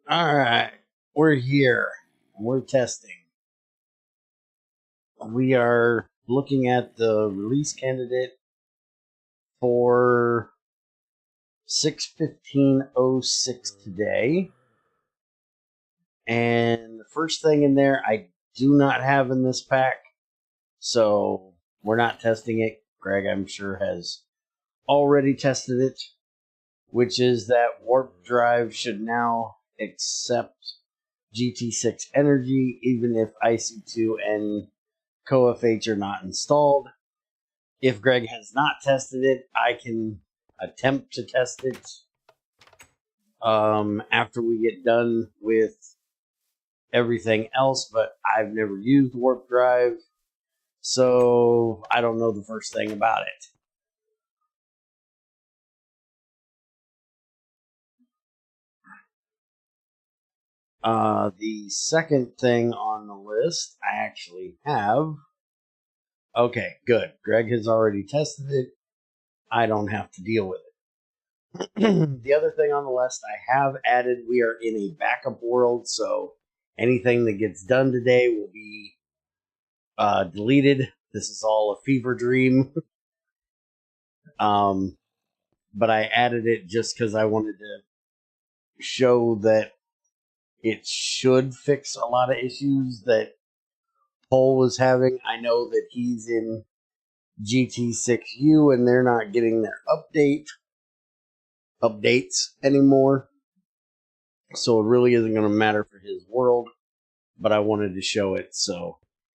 Alright, we're here. We're testing. We are looking at the release candidate for 6/15/06 today. And the first thing in there I do not have in this pack, so we're not testing it. Greg, I'm sure, has already tested it, which is that warp drive should now accept GT6 energy even if IC2 and CoFH are not installed. If Greg has not tested it, I can attempt to test it after we get done with everything else, but I've never used warp drive, so I don't know the first thing about it. The second thing on the list I actually have. Okay, good. Greg has already tested it. I don't have to deal with it. The other thing on the list I have added, we are in a backup world, so anything that gets done today will be deleted. This is all a fever dream. But I added it just because I wanted to show that it should fix a lot of issues that Paul was having. I know that he's in GT6U and they're not getting their updates anymore, so it really isn't going to matter for his world, but I wanted to show it, so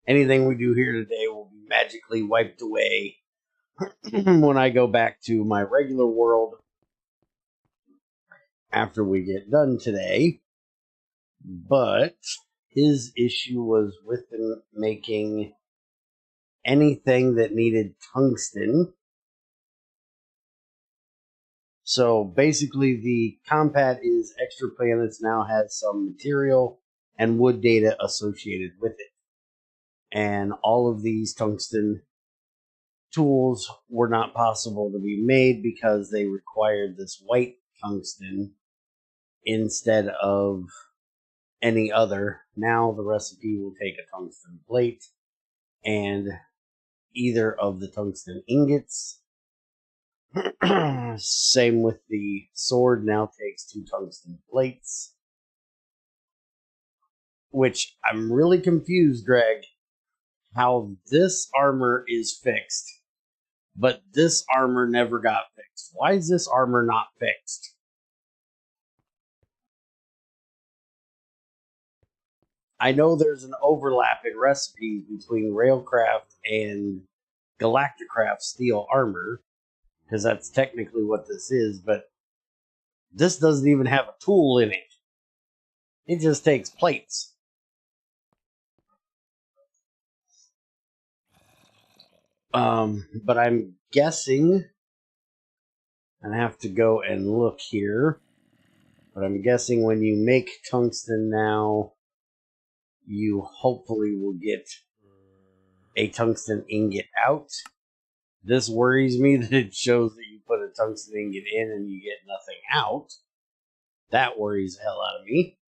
anything we do here today will be magically wiped away when I go back to my regular world after we get done today. But his issue was with making anything that needed tungsten. So basically the compat is Extra Planets now has some material and wood data associated with it. And all of these tungsten tools were not possible to be made because they required this white tungsten instead of any other. Now the recipe will take a tungsten plate and either of the tungsten ingots. Same with the sword, now takes 2 tungsten plates. Which I'm really confused, Greg, how this armor is fixed, but this armor never got fixed. Why is this armor not fixed? I know there's an overlap in recipes between Railcraft and Galacticraft steel armor, because that's technically what this is, but this doesn't even have a tool in it. It just takes plates. But I'm guessing, and I have to go and look here, but I'm guessing when you make tungsten now, you hopefully will get a tungsten ingot out. This worries me that it shows that you put a tungsten ingot in and you get nothing out. That worries the hell out of me.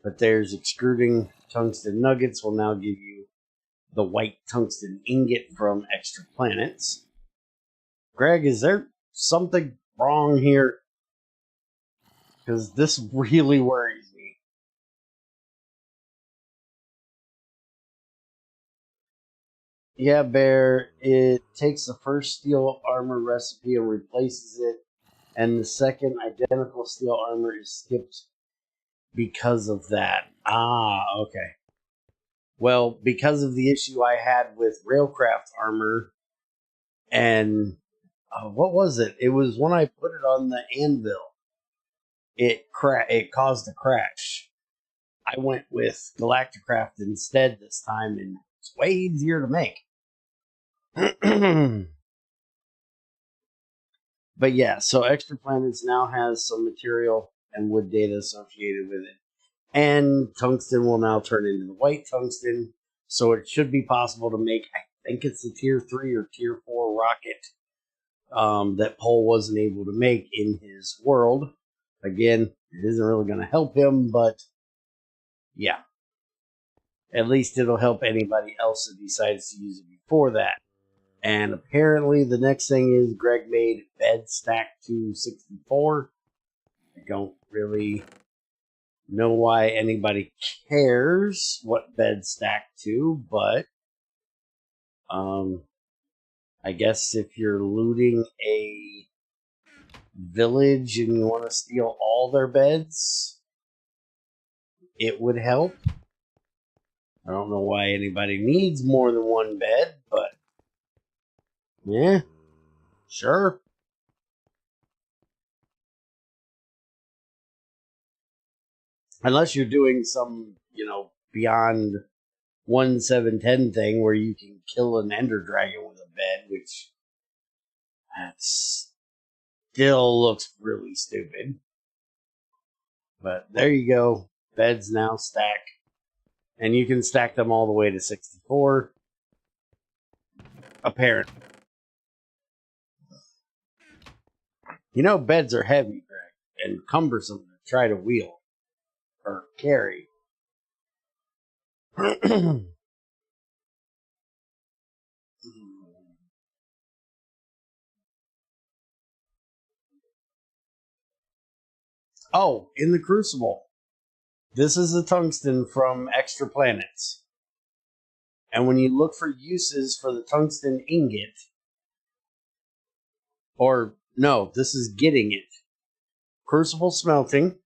But there's extruding tungsten nuggets will now give you the white tungsten ingot from Extra Planets. Greg, is there something wrong here? Because this really worries me. Yeah, Bear, it takes the first steel armor recipe and replaces it, and the second identical steel armor is skipped because of that. Ah, okay. Well, because of the issue I had with Railcraft armor, and what was it? It was when I put it on the anvil. It caused a crash. I went with Galacticraft instead this time, and it's way easier to make. But yeah, so Extra Planets now has some material and wood data associated with it. And tungsten will now turn into the white tungsten, so it should be possible to make, I think it's the Tier 3 or Tier 4 rocket that Paul wasn't able to make in his world. Again, It isn't really going to help him, but yeah. At least it'll help anybody else that decides to use it before that. And apparently the next thing is Greg made bed stack to 64. I don't really know why anybody cares what bed stack to, but I guess if you're looting a village and you want to steal all their beds, it would help. I don't know why anybody needs more than one bed, but yeah, sure. Unless you're doing some, beyond 1-7-10 thing where you can kill an ender dragon with a bed, which that still looks really stupid. But there you go. Beds now stack. And you can stack them all the way to 64. Apparently. Beds are heavy, Greg, and cumbersome to try to wheel or carry. Oh, in the Crucible. This is a tungsten from Extra Planets. And when you look for uses for the tungsten ingot, or no, this is getting it. Crucible smelting.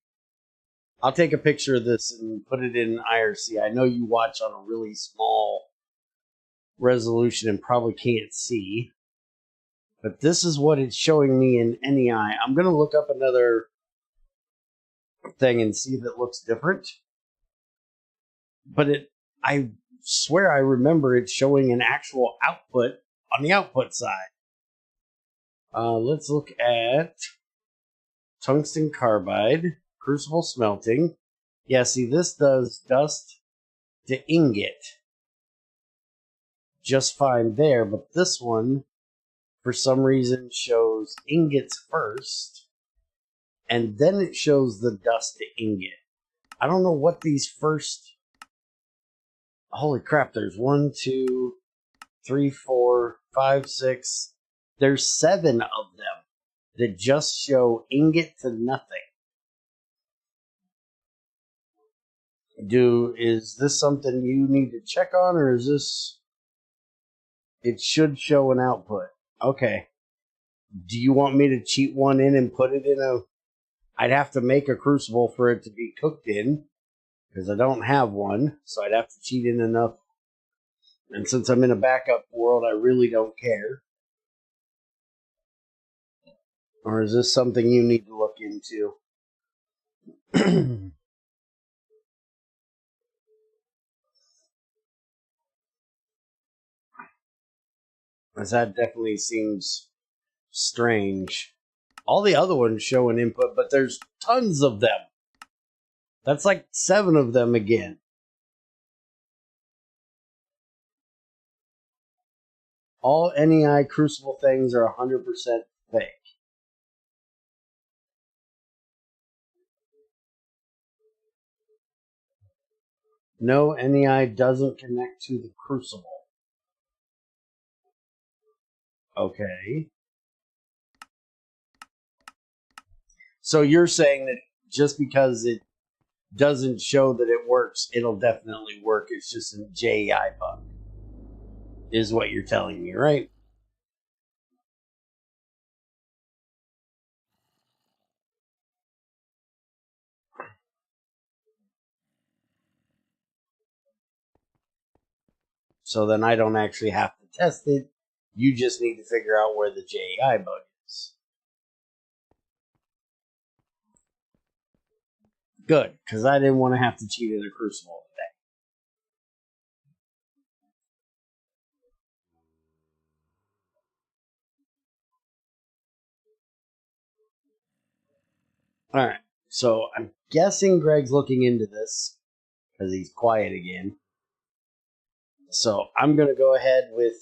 I'll take a picture of this and put it in IRC. I know you watch on a really small resolution and probably can't see. But this is what it's showing me in NEI. I'm going to look up another thing and see if it looks different. But I swear I remember it showing an actual output on the output side. Let's look at tungsten carbide, crucible smelting. Yeah, see, this does dust to ingot just fine there, but this one, for some reason, shows ingots first, and then it shows the dust to ingot. I don't know what these first... Holy crap, there's 1, 2, 3, 4, 5, 6. There's 7 of them that just show ingot to nothing. Is this something you need to check on, or is this... It should show an output. Okay. Do you want me to cheat one in and put it in a... I'd have to make a crucible for it to be cooked in, because I don't have one, so I'd have to cheat in enough. And since I'm in a backup world, I really don't care. Or is this something you need to look into? As that definitely seems strange. All the other ones show an input, but there's tons of them. That's like 7 of them again. All NEI Crucible things are 100% fake. No, NEI doesn't connect to the Crucible. Okay. So you're saying that just because it doesn't show that it works, it'll definitely work. It's just a JEI bug, is what you're telling me, right? So then I don't actually have to test it. You just need to figure out where the JEI bug is. Good, because I didn't want to have to cheat in a Crucible today. Alright, so I'm guessing Greg's looking into this, because he's quiet again. So I'm going to go ahead with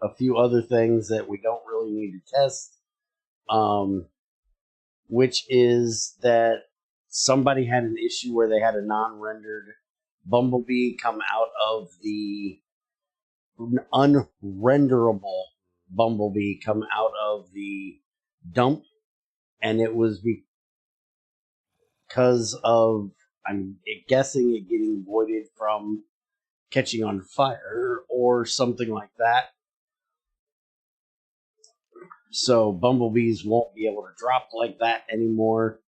a few other things that we don't really need to test. Which is that somebody had an issue where they had a non-rendered bumblebee come out of the unrenderable bumblebee come out of the dump, and it was because of, I'm guessing, it getting voided from catching on fire or something like that. So bumblebees won't be able to drop like that anymore.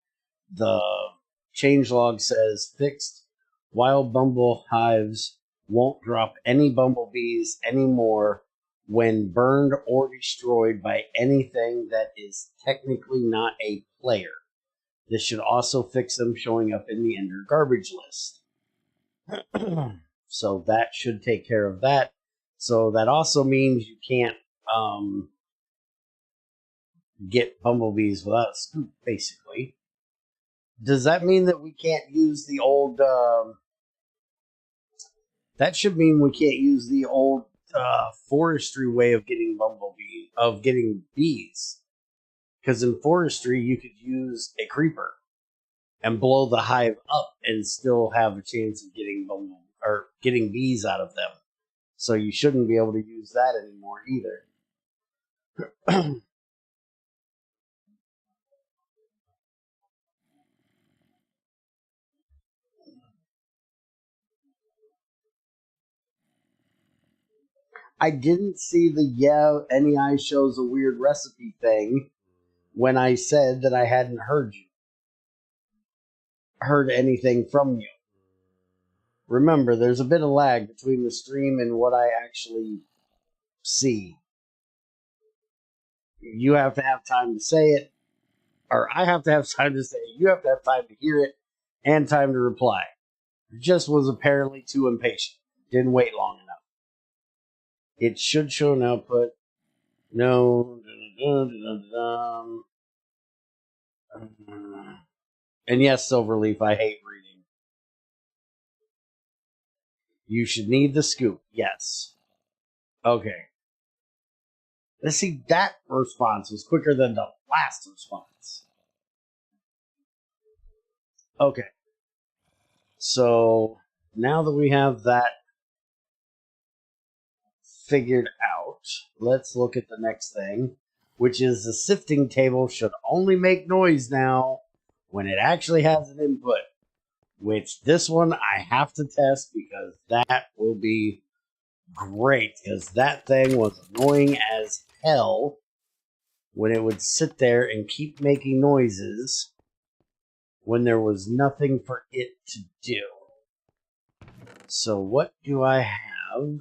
The changelog says fixed. Wild bumble hives won't drop any bumblebees anymore when burned or destroyed by anything that is technically not a player. This should also fix them showing up in the Ender garbage list. So that should take care of that. So that also means you can't get bumblebees without a scoop, basically. Does that mean that we can't use the old... that should mean we can't use the old forestry way of getting getting bees. Because in forestry, you could use a creeper and blow the hive up and still have a chance of getting bees out of them. So you shouldn't be able to use that anymore either. I didn't see the NEI shows a weird recipe thing when I said that I hadn't heard anything from you. Remember, there's a bit of lag between the stream and what I actually see. You have to have time to say it, or I have to have time to say it. You have to have time to hear it and time to reply. Just was apparently too impatient. Didn't wait long enough. It should show an output. No. And yes, Silverleaf, I hate reading. You should need the scoop. Yes. Okay. Let's see, that response was quicker than the last response. Okay. So, now that we have that figured out, let's look at the next thing, which is the sifting table should only make noise now when it actually has an input, which this one I have to test because that will be great, because that thing was annoying as hell when it would sit there and keep making noises when there was nothing for it to do. So what do I have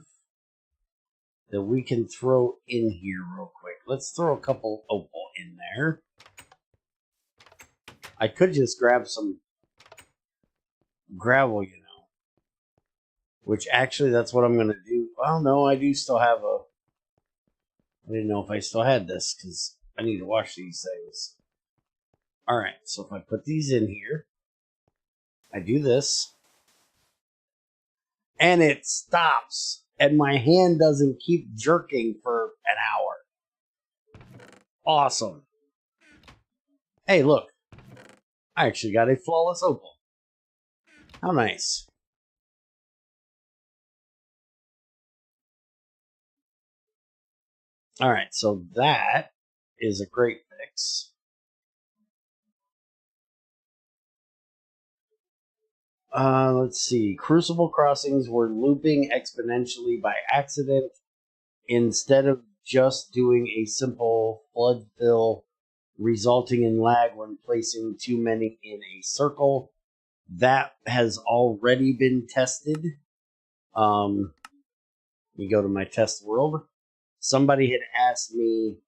that we can throw in here real quick? Let's throw a couple opal in there. I could just grab some gravel, you know. Which actually, that's what I'm going to do. Well, no, I do still have a... I didn't know if I still had this, because I need to wash these things. Alright, so if I put these in here, I do this, and it stops, and my hand doesn't keep jerking for an hour. Awesome. Hey, look. I actually got a flawless opal. How nice. Alright, so that is a great fix. Let's see. Crucible crossings were looping exponentially by accident instead of just doing a simple flood fill, resulting in lag when placing too many in a circle. That has already been tested. Let me go to my test world. Somebody had asked me,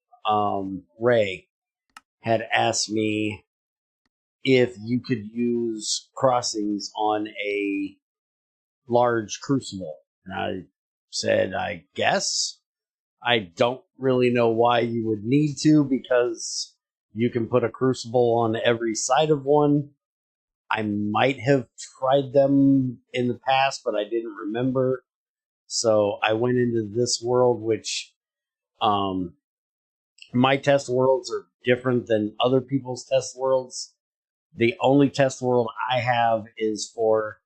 Ray had asked me if you could use crossings on a large crucible. And I said, I guess. I don't really know why you would need to, because you can put a crucible on every side of one. I might have tried them in the past, but I didn't remember. So I went into this world, which my test worlds are different than other people's test worlds. The only test world I have is for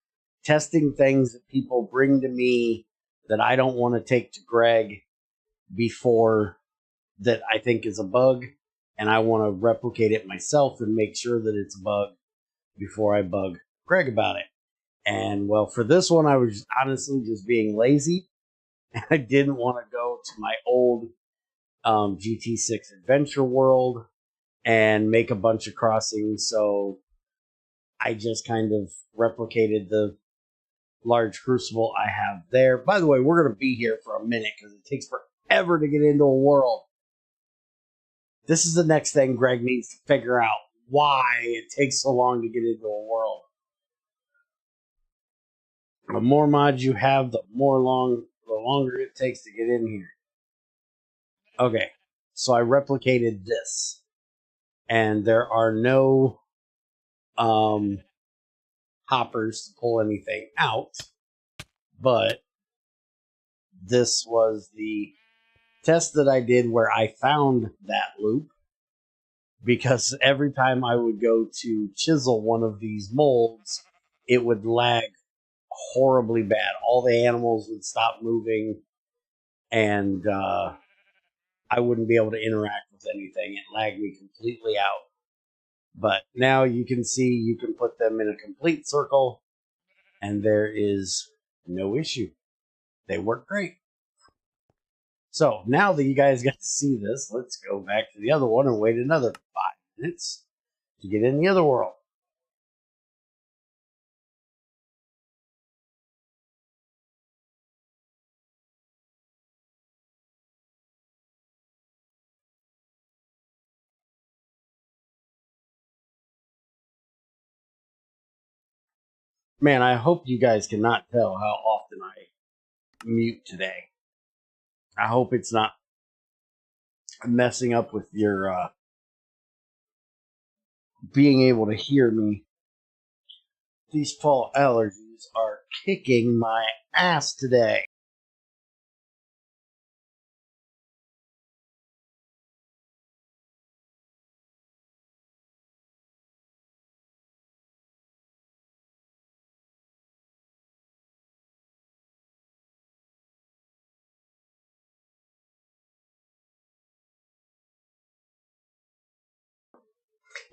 testing things that people bring to me that I don't want to take to Greg before that I think is a bug, and I want to replicate it myself and make sure that it's a bug before I bug Greg about it. And well, for this one, I was honestly just being lazy. I didn't want to go to my old GT6 Adventure World and make a bunch of crossings, so I just kind of replicated the large crucible I have there. By the way, we're going to be here for a minute because it takes forever to get into a world. This is the next thing Greg needs to figure out, why it takes so long to get into a world. The more mods you have, the longer it takes to get in here. Okay, so I replicated this, and there are no hoppers to pull anything out, but this was the test that I did where I found that loop, because every time I would go to chisel one of these molds, it would lag horribly bad. All the animals would stop moving, and I wouldn't be able to interact with anything. It lagged me completely out. But now you can see you can put them in a complete circle, and there is no issue. They work great. So now that you guys got to see this, let's go back to the other one and wait another 5 minutes to get in the other world. Man, I hope you guys cannot tell how often I mute today. I hope it's not messing up with your being able to hear me. These fall allergies are kicking my ass today.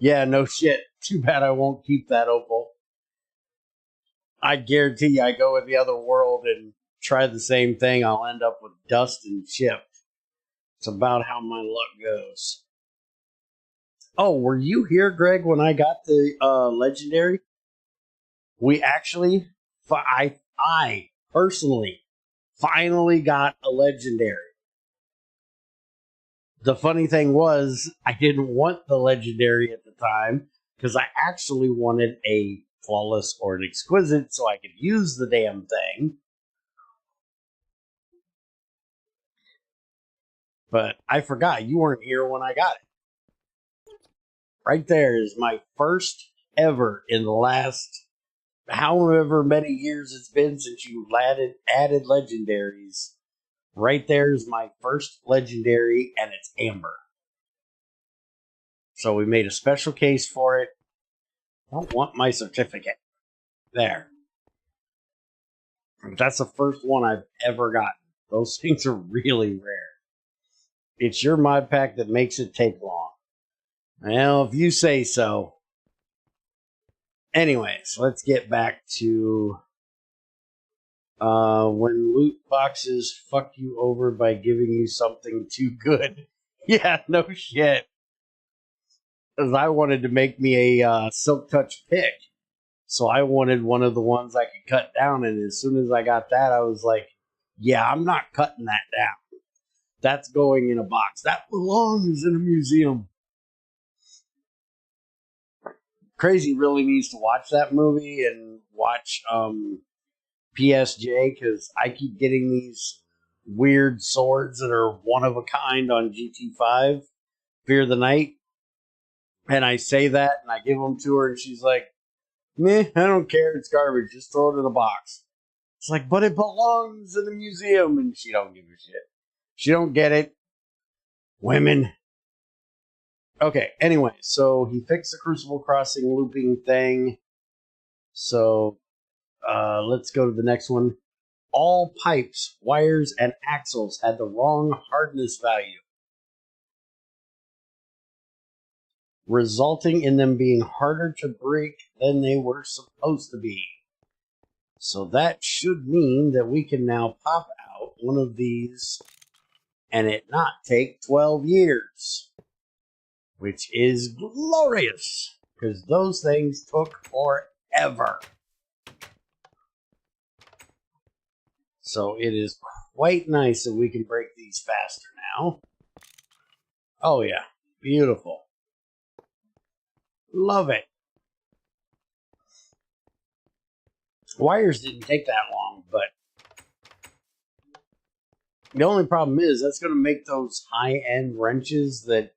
Yeah, no shit. Too bad I won't keep that opal. I guarantee you, I go in the other world and try the same thing, I'll end up with dust and chipped. It's about how my luck goes. Oh, were you here, Greg, when I got the legendary? We actually, I personally finally got a legendary. The funny thing was, I didn't want the legendary at the time because I actually wanted a flawless or an exquisite so I could use the damn thing. But I forgot you weren't here when I got it. Right there is my first ever in the last however many years it's been since you added legendaries. Right there is my first legendary, and it's Amber. So we made a special case for it. I don't want my certificate. There. That's the first one I've ever gotten. Those things are really rare. It's your mod pack that makes it take long. Well, if you say so. Anyways, let's get back to when loot boxes fuck you over by giving you something too good. Yeah, no shit. Because I wanted to make me a Silk Touch pick. So I wanted one of the ones I could cut down, and as soon as I got that, I was like, yeah, I'm not cutting that down. That's going in a box. That belongs in a museum. Crazy really needs to watch that movie and watch PSJ, because I keep getting these weird swords that are one of a kind on GT5, Fear the Night. And I say that, and I give them to her, and she's like, meh, I don't care, it's garbage, just throw it in a box. It's like, but it belongs in a museum, and she don't give a shit. She don't get it. Women. Okay, anyway, so he fixed the Crucible Crossing looping thing. So let's go to the next one. All pipes, wires, and axles had the wrong hardness value, resulting in them being harder to break than they were supposed to be. So that should mean that we can now pop out one of these and it not take 12 years, which is glorious, because those things took forever. So it is quite nice that we can break these faster now. Oh yeah, beautiful. Love it. Wires didn't take that long, but the only problem is that's going to make those high-end wrenches that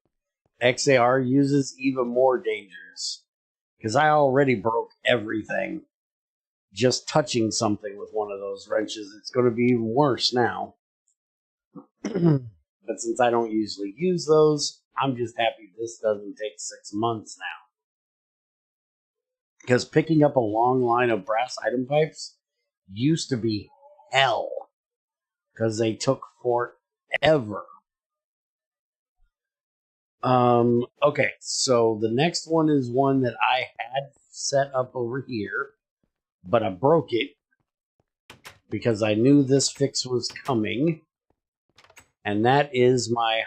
XAR uses even more dangerous. Because I already broke everything just touching something with one of those wrenches. It's going to be even worse now. But since I don't usually use those, I'm just happy this doesn't take 6 months now. Because picking up a long line of brass item pipes used to be hell. Because they took forever. Okay, so the next one is one that I had set up over here, but I broke it because I knew this fix was coming. And that is my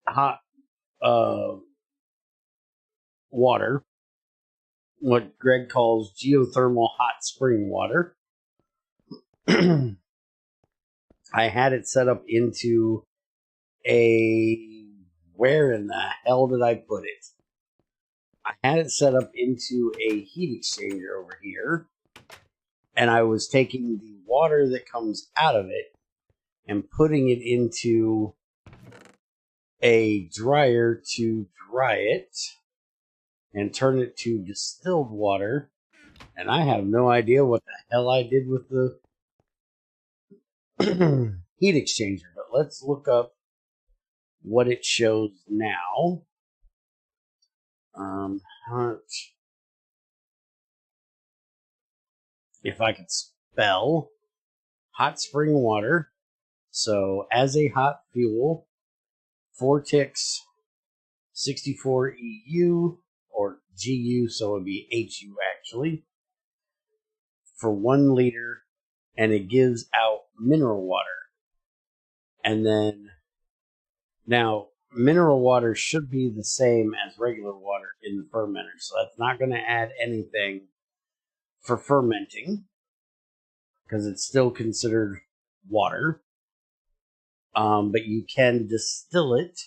hot water, what Greg calls geothermal hot spring water. I had it set up into where in the hell did I put it? I had it set up into a heat exchanger over here, and I was taking the water that comes out of it and putting it into a dryer to dry it and turn it to distilled water. And I have no idea what the hell I did with the heat exchanger, but let's look up what it shows now. If I could spell hot spring water. So as a hot fuel, 4 ticks, 64 EU, or GU, so it would be HU actually, for 1 liter, and it gives out mineral water. And then, now, mineral water should be the same as regular water in the fermenter, so that's not going to add anything for fermenting, because it's still considered water. But you can distill it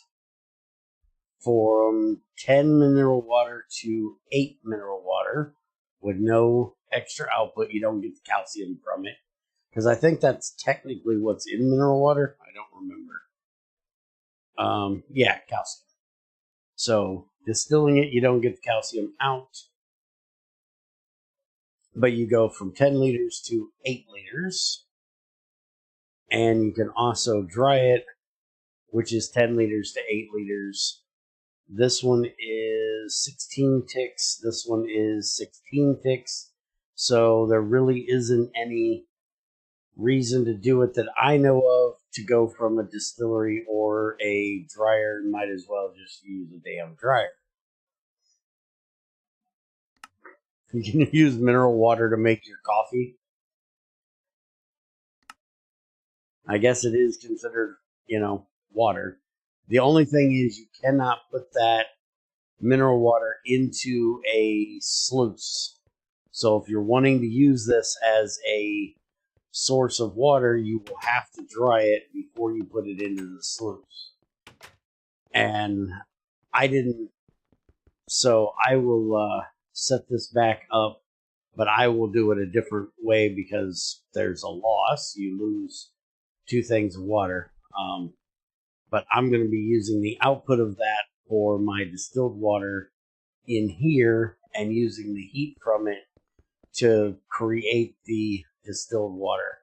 from 10 mineral water to 8 mineral water with no extra output. You don't get the calcium from it, because I think that's technically what's in mineral water. I don't remember. Yeah, calcium. So distilling it, you don't get the calcium out, but you go from 10 liters to 8 liters. And you can also dry it, which is 10 liters to 8 liters. This one is 16 ticks. This one is 16 ticks. So there really isn't any reason to do it that I know of to go from a distillery or a dryer. Might as well just use a damn dryer. You can use mineral water to make your coffee. I guess it is considered, water. The only thing is you cannot put that mineral water into a sluice. So if you're wanting to use this as a source of water, you will have to dry it before you put it into the sluice. And I didn't, so I will set this back up, but I will do it a different way because there's a loss. You lose 2 things of water. But I'm going to be using the output of that for my distilled water in here and using the heat from it to create the distilled water.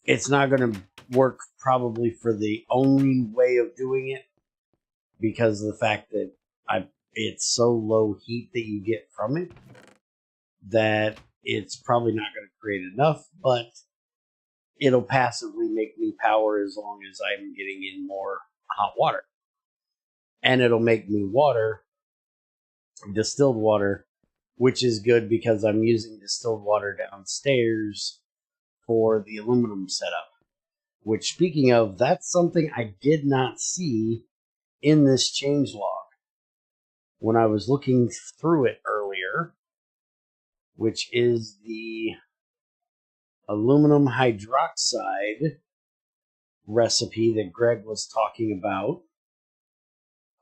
It's not going to work probably for the only way of doing it, because of the fact that it's so low heat that you get from it that it's probably not going to create enough, but it'll passively make me power as long as I'm getting in more hot water. And it'll make me water, distilled water, which is good because I'm using distilled water downstairs for the aluminum setup. Which, speaking of, that's something I did not see in this changelog. When I was looking through it earlier, which is the aluminum hydroxide recipe that Greg was talking about.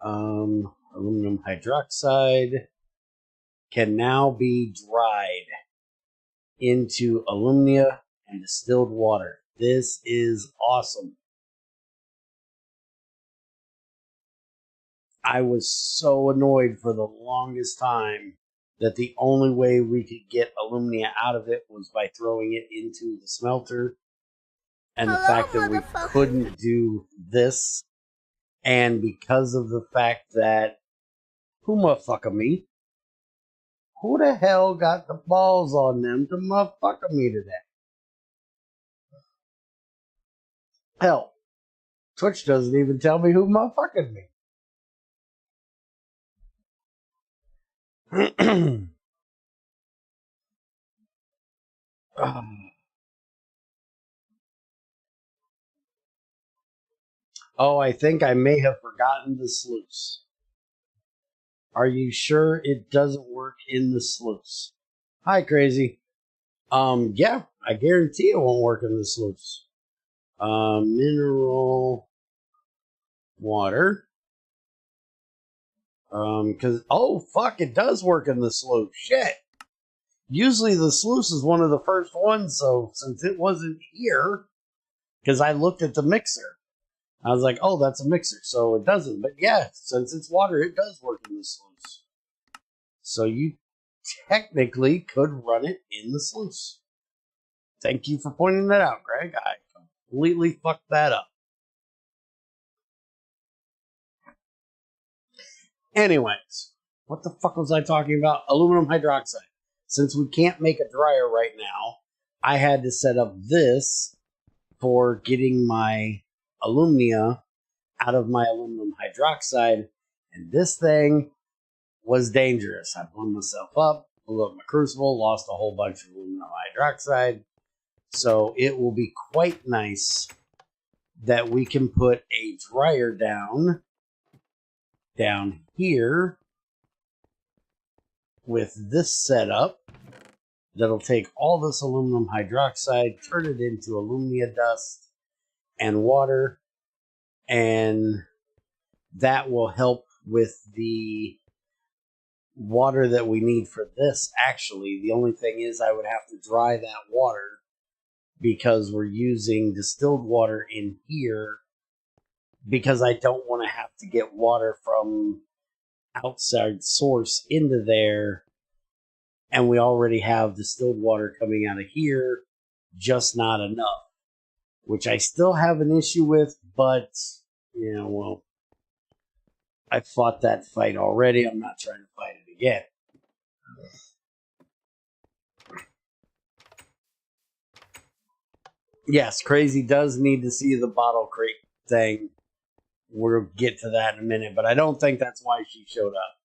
Aluminum hydroxide can now be dried into alumina and distilled water. This is awesome. I was so annoyed for the longest time that the only way we could get alumina out of it was by throwing it into the smelter. And the fact that we couldn't do this, and because of the fact that, who motherfucker me? Who the hell got the balls on them to motherfucker me today? Hell, Twitch doesn't even tell me who motherfuckered me. Oh, I think I may have forgotten the sluice. Are you sure it doesn't work in the sluice? Hi, Crazy. Yeah, I guarantee it won't work in the sluice. Mineral water. Oh, fuck, it does work in the sluice. Shit. Usually the sluice is one of the first ones, so since it wasn't here, because I looked at the mixer, I was like, oh, that's a mixer, so it doesn't. But yeah, since it's water, it does work in the sluice. So you technically could run it in the sluice. Thank you for pointing that out, Greg. I completely fucked that up. Anyways, what the fuck was I talking about? Aluminum hydroxide. Since we can't make a dryer right now, I had to set up this for getting my alumina out of my aluminum hydroxide. And this thing was dangerous. I blew myself up, blew up my crucible, lost a whole bunch of aluminum hydroxide. So it will be quite nice that we can put a dryer down here with this setup that'll take all this aluminum hydroxide, turn it into alumina dust and water, and that will help with the water that we need for this. Actually, the only thing is I would have to dry that water because we're using distilled water in here, because I don't want to have to get water from outside source into there, and we already have distilled water coming out of here, just not enough, which I still have an issue with, but well, I fought that fight already. I'm not trying to fight it again. Yes, Crazy does need to see the bottle crate thing. We'll get to that in a minute, but I don't think that's why she showed up.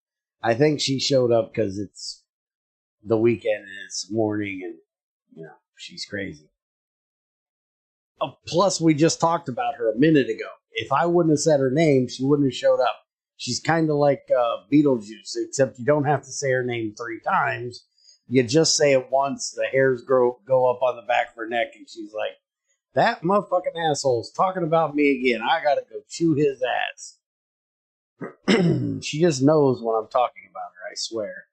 I think she showed up because it's the weekend and it's morning, and she's crazy. Oh, plus, we just talked about her a minute ago. If I wouldn't have said her name, she wouldn't have showed up. She's kind of like Beetlejuice, except you don't have to say her name 3 times. You just say it once, the hairs go up on the back of her neck, and she's like, that motherfucking asshole's talking about me again. I gotta go chew his ass. She just knows when I'm talking about her, I swear.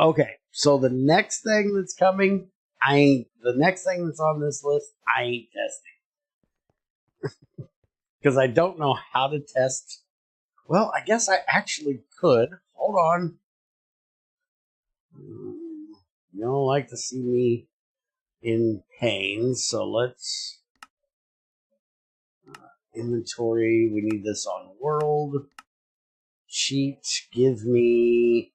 Okay, so the next thing that's coming, the next thing that's on this list, I ain't testing. Because I don't know how to test. Well, I guess I actually could. Hold on. You don't like to see me in pain, so let's inventory. We need this on world. Cheat. Give me...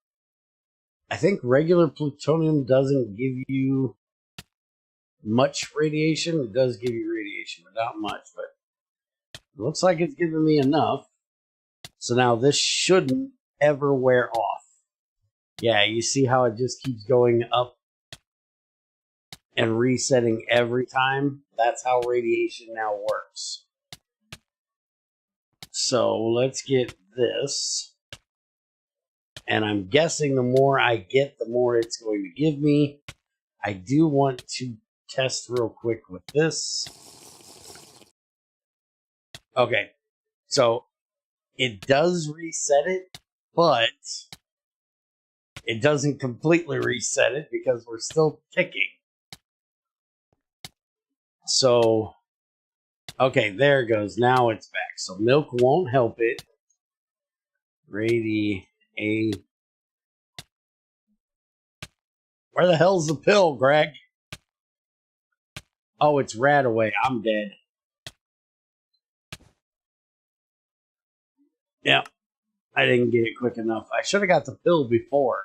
I think regular plutonium doesn't give you much radiation. It does give you radiation, but not much. But it looks like it's giving me enough. So now this shouldn't ever wear off. Yeah, you see how it just keeps going up and resetting every time? That's how radiation now works. So let's get this. And I'm guessing the more I get, the more it's going to give me. I do want to test real quick with this. Okay, so it does reset it, but it doesn't completely reset it because we're still ticking. So, okay, there it goes. Now it's back. So milk won't help it. Where the hell's the pill, Greg? Oh, it's Radaway. I'm dead. Yep. I didn't get it quick enough. I should have got the pill before.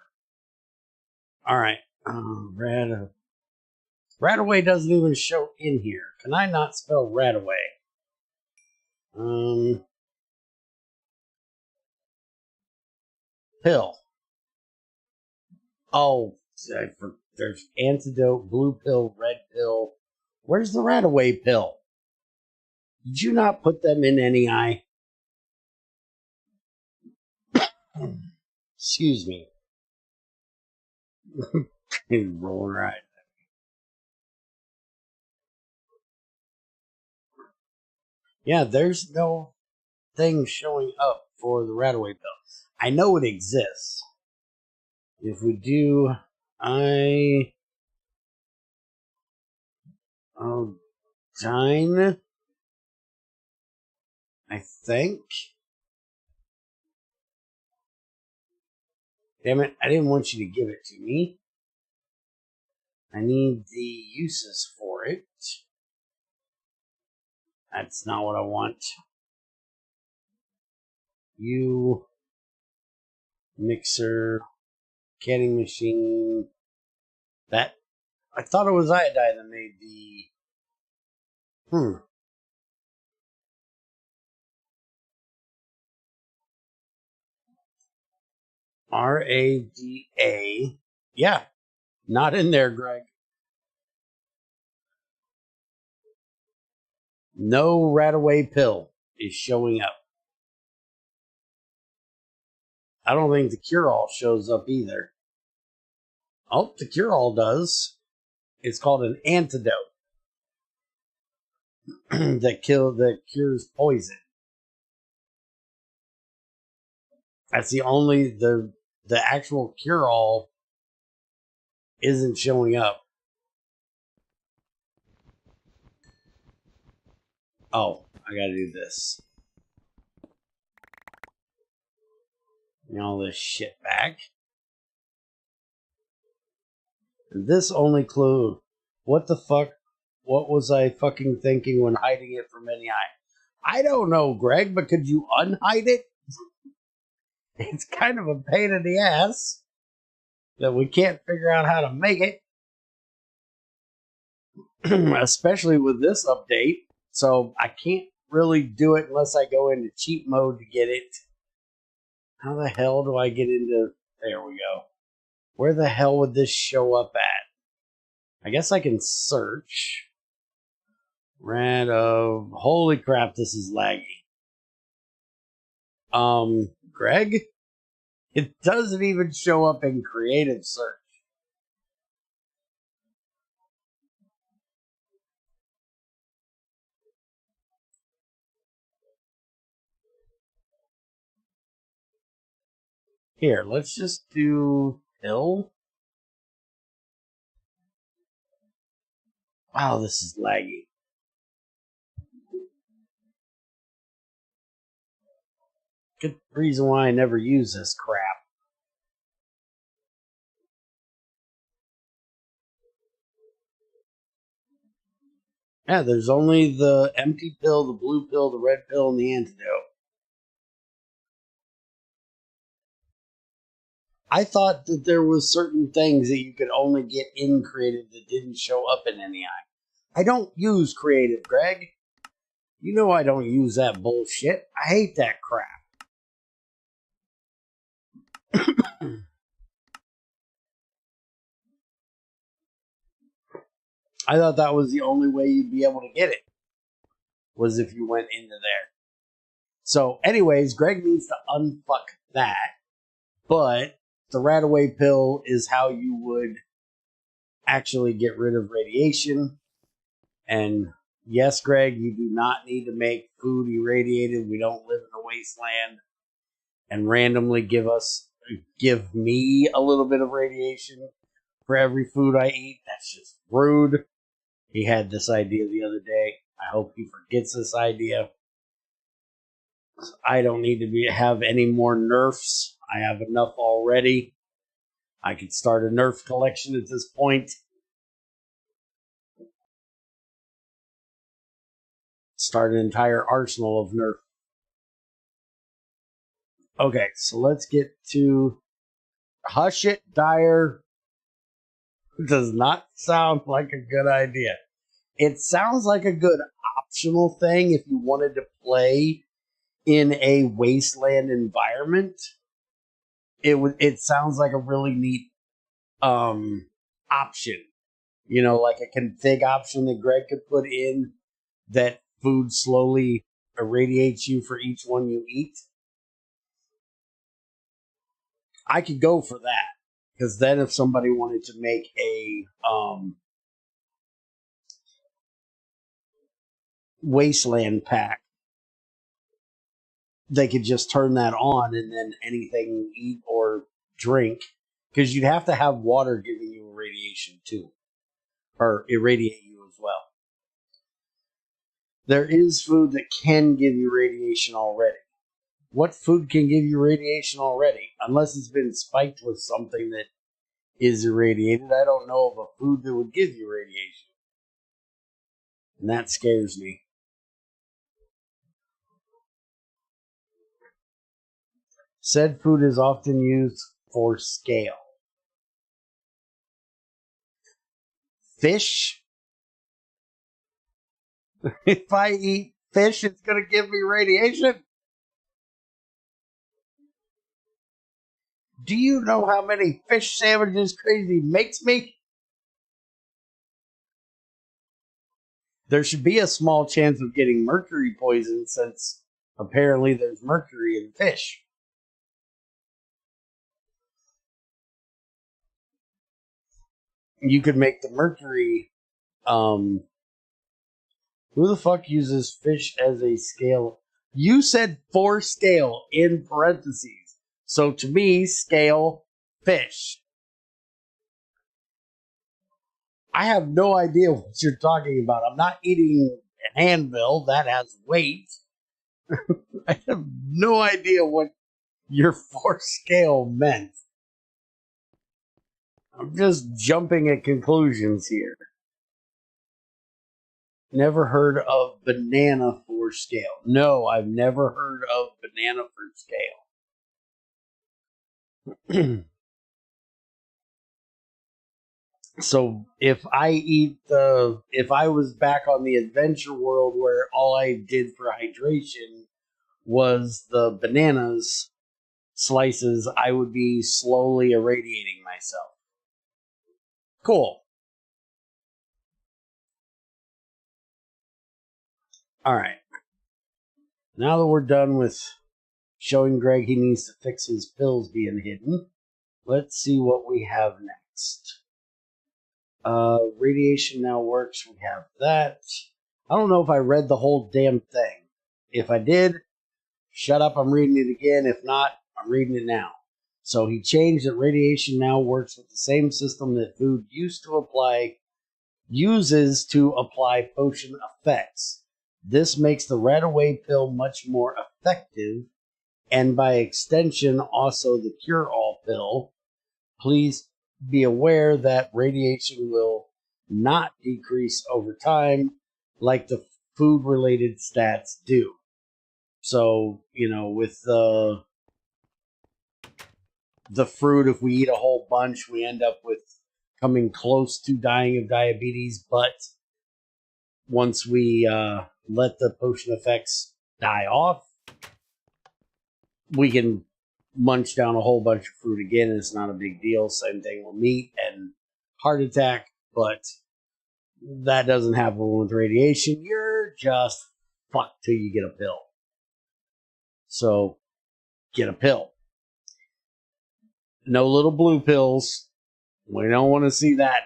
Alright. Radaway doesn't even show in here. Can I not spell Radaway? Pill. Oh, there's antidote, blue pill, red pill. Where's the Radaway pill? Did you not put them in any eye? Excuse me. He's rolling right. Yeah, there's no thing showing up for the Radaway pill. I know it exists. If we do, Dine, I think. Damn it, I didn't want you to give it to me. I need the uses for it. That's not what I want. Mixer, canning machine. That, I thought it was iodine that made the... RADA. Yeah, not in there, Greg. No Radaway pill is showing up. I don't think the cure-all shows up either. Oh, the cure-all does. It's called an antidote that cures poison. That's the only the actual cure-all isn't showing up. Oh, I gotta do this. And all this shit back. And this only clue. What the fuck? What was I fucking thinking when hiding it from any eye? I don't know, Greg, but could you unhide it? It's kind of a pain in the ass that we can't figure out how to make it. Especially with this update. So I can't really do it unless I go into cheat mode to get it. How the hell do I get into... There we go. Where the hell would this show up at? I guess I can search. Holy crap, this is laggy. Greg? It doesn't even show up in creative search. Here, let's just do pill. Wow, this is laggy. Good reason why I never use this crap. Yeah, there's only the empty pill, the blue pill, the red pill, and the antidote. I thought that there was certain things that you could only get in creative that didn't show up in NEI. I don't use creative, Greg. You know I don't use that bullshit. I hate that crap. I thought that was the only way you'd be able to get it, was if you went into there. So, anyways, Greg needs to unfuck that. But the Radaway pill is how you would actually get rid of radiation. And yes, Greg, you do not need to make food irradiated. We don't live in a wasteland and randomly give me a little bit of radiation for every food I eat. That's just rude. He had this idea the other day. I hope he forgets this idea. I don't need to have any more Nerfs. I have enough already. I could start a Nerf collection at this point. Start an entire arsenal of Nerf. Okay, so let's get to Hush It, Dyer. Does not sound like a good idea. It sounds like a good optional thing if you wanted to play in a wasteland environment. It sounds like a really neat option. You know, like a config option that Greg could put in that food slowly irradiates you for each one you eat. I could go for that. Because then if somebody wanted to make a wasteland pack, they could just turn that on and then anything you eat or drink, because you'd have to have water giving you irradiation too, or irradiate you as well. There is food that can give you radiation already. What food can give you radiation already? Unless it's been spiked with something that is irradiated, I don't know of a food that would give you radiation. And that scares me. Said food is often used for scale. Fish? If I eat fish, it's going to give me radiation? Do you know how many fish sandwiches Crazy makes me? There should be a small chance of getting mercury poison, since apparently there's mercury in fish. You could make the mercury. Who the fuck uses fish as a scale? You said for scale in parentheses. So to me, scale, fish. I have no idea what you're talking about. I'm not eating an anvil that has weight. I have no idea what your for scale meant. I'm just jumping at conclusions here. Never heard of banana for scale. No, I've never heard of banana for scale. So if I was back on the adventure world where all I did for hydration was the bananas slices, I would be slowly irradiating myself. Cool. All right. Now that we're done with showing Greg he needs to fix his pills being hidden, let's see what we have next. Radiation now works. We have that. I don't know if I read the whole damn thing. If I did, shut up, I'm reading it again. If not, I'm reading it now. So he changed that radiation now works with the same system that food uses to apply potion effects. This makes the Radaway pill much more effective, and by extension also the cure-all pill. Please be aware that radiation will not decrease over time. like the food-related stats do. So, you know, with the fruit, if we eat a whole bunch, we end up with coming close to dying of diabetes. But once we let the potion effects die off, we can munch down a whole bunch of fruit again, and it's not a big deal. Same thing with meat and heart attack, but that doesn't happen with radiation. You're just fucked till you get a pill. So, get a pill. No little blue pills. We don't want to see that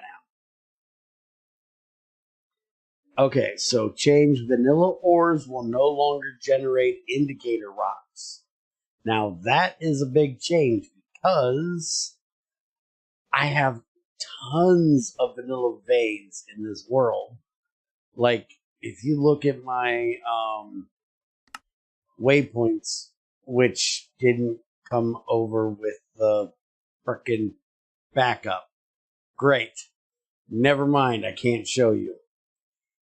now. Okay, so change vanilla ores will no longer generate indicator rocks. Now, that is a big change because I have tons of vanilla veins in this world. Like, if you look at my waypoints, which didn't come over with the frickin' backup. Great. Never mind, I can't show you.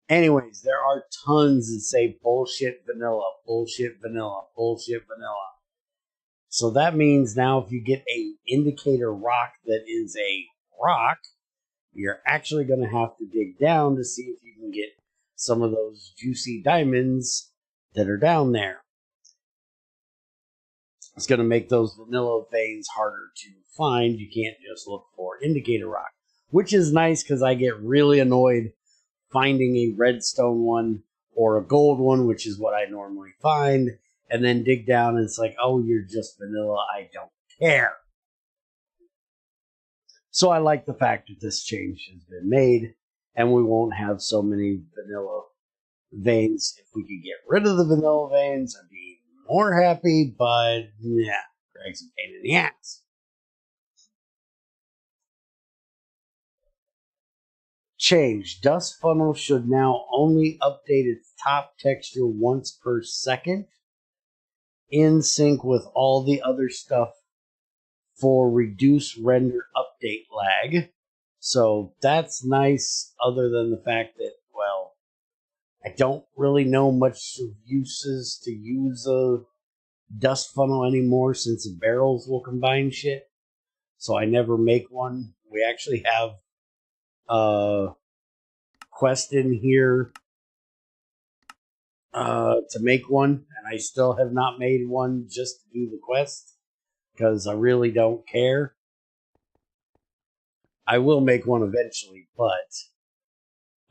Anyways, there are tons that say bullshit vanilla, bullshit vanilla, bullshit vanilla. So that means now if you get a indicator rock that is a rock, you're actually going to have to dig down to see if you can get some of those juicy diamonds that are down there. It's going to make those vanilla veins harder to find. You can't just look for indicator rock, which is nice because I get really annoyed finding a redstone one or a gold one, which is what I normally find, and then dig down and it's like, oh, you're just vanilla. I don't care. So I like the fact that this change has been made and we won't have so many vanilla veins. If we could get rid of the vanilla veins, I'd be more happy, but yeah, Greg's a pain in the ass. Change. Dust funnel should now only update its top texture once per second, in sync with all the other stuff for reduced render update lag. So that's nice, other than the fact that, well, I don't really know much of uses to use a dust funnel anymore since the barrels will combine shit. So I never make one. We actually have a quest in here to make one, and I still have not made one just to do the quest because I really don't care. I will make one eventually, but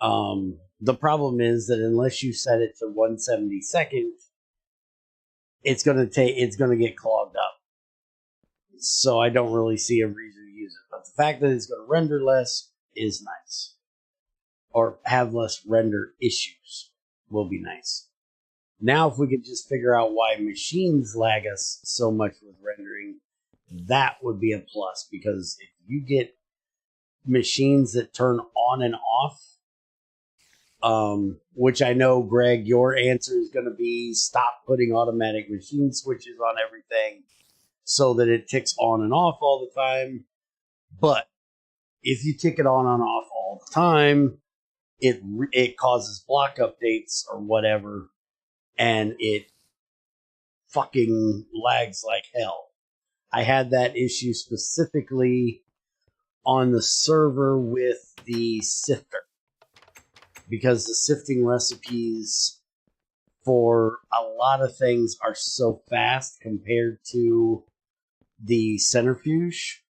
the problem is that unless you set it to 1/72, it's gonna get clogged up. So I don't really see a reason to use it. But the fact that it's going to render less is nice. Or have less render issues will be nice. Now, if we could just figure out why machines lag us so much with rendering, that would be a plus. Because if you get machines that turn on and off, which I know, Greg, your answer is going to be stop putting automatic machine switches on everything so that it ticks on and off all the time. But if you tick it on and off all the time, it causes block updates or whatever, and it fucking lags like hell. I had that issue specifically on the server with the sifter, because the sifting recipes for a lot of things are so fast compared to the centrifuge